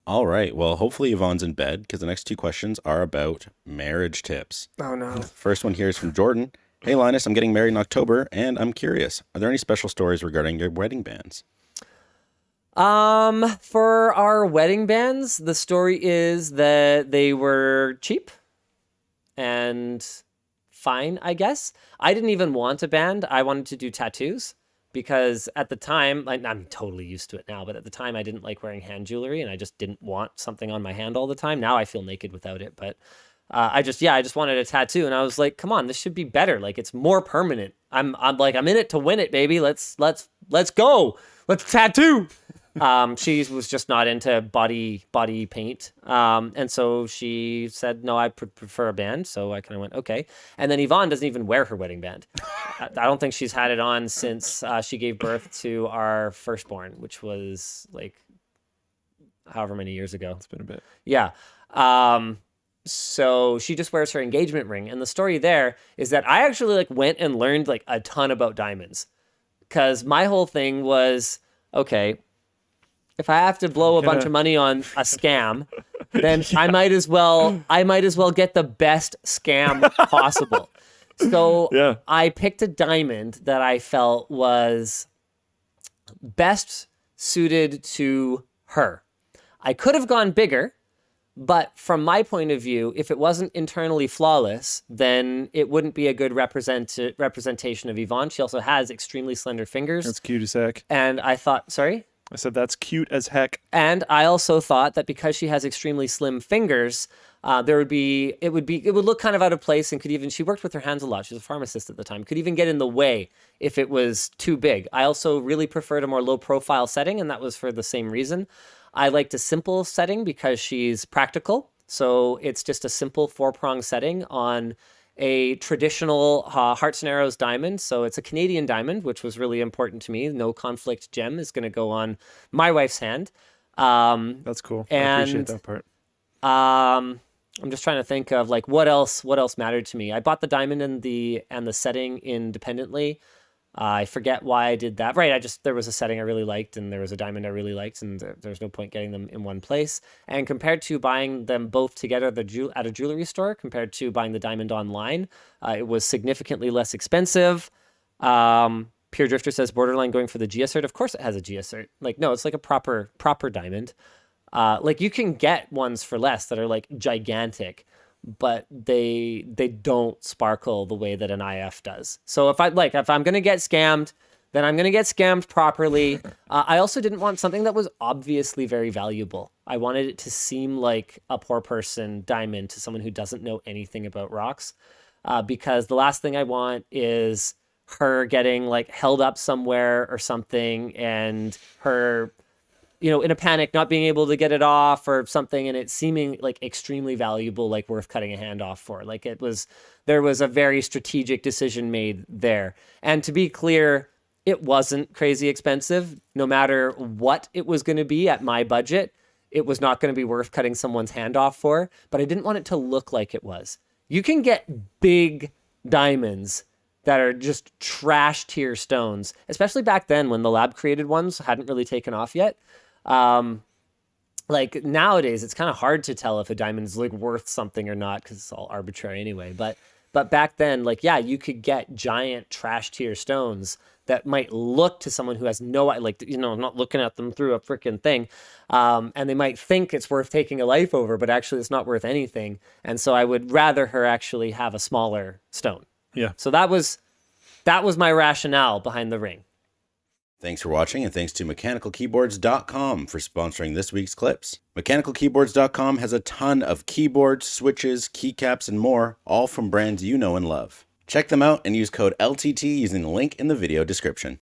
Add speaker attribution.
Speaker 1: All right. Well, hopefully Yvonne's in bed because the next two questions are about marriage tips.
Speaker 2: Oh no.
Speaker 1: First one here is from Jordan. Hey, Linus, I'm getting married in October and I'm curious. Are there any special stories regarding your wedding bands?
Speaker 3: For our wedding bands, the story is that they were cheap and fine, I guess. I didn't even want a band. I wanted to do tattoos because at the time, I'm totally used to it now, but at the time I didn't like wearing hand jewelry and I just didn't want something on my hand all the time. Now I feel naked without it, but I just wanted a tattoo and I was like, come on, this should be better. Like it's more permanent. I'm in it to win it, baby. Let's go. Let's tattoo. She was just not into body paint. And so she said, no, I prefer a band. So I kind of went, okay. And then Yvonne doesn't even wear her wedding band. I don't think she's had it on since she gave birth to our firstborn, which was like however many years ago.
Speaker 2: It's been a bit.
Speaker 3: Yeah. So she just wears her engagement ring. And the story there is that I actually like went and learned like a ton about diamonds. Because my whole thing was, okay, if I have to blow a bunch of money on a scam, then I might as well get the best scam possible. So
Speaker 2: Yeah.
Speaker 3: I picked a diamond that I felt was best suited to her. I could have gone bigger, but from my point of view, if it wasn't internally flawless, then it wouldn't be a good representation of Yvonne. She also has extremely slender fingers.
Speaker 2: That's cute as heck.
Speaker 3: And I thought, sorry?
Speaker 2: I said that's cute as heck.
Speaker 3: And I also thought that because she has extremely slim fingers, it would look kind of out of place and she worked with her hands a lot. She was a pharmacist at the time, could even get in the way if it was too big. I also really preferred a more low profile setting, and that was for the same reason. I liked a simple setting because she's practical. So it's just a simple 4-prong setting on a traditional hearts and arrows diamond. So it's a Canadian diamond, which was really important to me. No conflict gem is going to go on my wife's hand.
Speaker 2: That's cool. I appreciate that part.
Speaker 3: I'm just trying to think of like what else mattered to me. I bought the diamond and the setting independently. I forget why I did that. Right, there was a setting I really liked and there was a diamond I really liked, and there's no point getting them in one place. And compared to buying them both together at a jewelry store, compared to buying the diamond online, it was significantly less expensive. Pure Drifter says borderline going for the G assert. Of course it has a G assert. Like, no, it's like a proper diamond. Like you can get ones for less that are like gigantic, but they don't sparkle the way that an IF does. So if I'm going to get scammed, then I'm going to get scammed properly. I also didn't want something that was obviously very valuable. I wanted it to seem like a poor person diamond to someone who doesn't know anything about rocks. Because the last thing I want is her getting like held up somewhere or something and her, in a panic, not being able to get it off or something, and it seeming like extremely valuable, like worth cutting a hand off for. Like there was a very strategic decision made there. And to be clear, it wasn't crazy expensive. No matter what it was going to be at my budget, it was not going to be worth cutting someone's hand off for, but I didn't want it to look like it was. You can get big diamonds that are just trash tier stones, especially back then when the lab created ones hadn't really taken off yet. Like nowadays it's kind of hard to tell if a diamond is like worth something or not because it's all arbitrary anyway. But back then, like, yeah, you could get giant trash tier stones that might look to someone who has not looking at them through a freaking thing. And they might think it's worth taking a life over, but actually it's not worth anything. And so I would rather her actually have a smaller stone.
Speaker 2: Yeah.
Speaker 3: So that was my rationale behind the ring.
Speaker 1: Thanks for watching, and thanks to mechanicalkeyboards.com for sponsoring this week's clips. Mechanicalkeyboards.com has a ton of keyboards, switches, keycaps, and more, all from brands you know and love. Check them out and use code LTT using the link in the video description.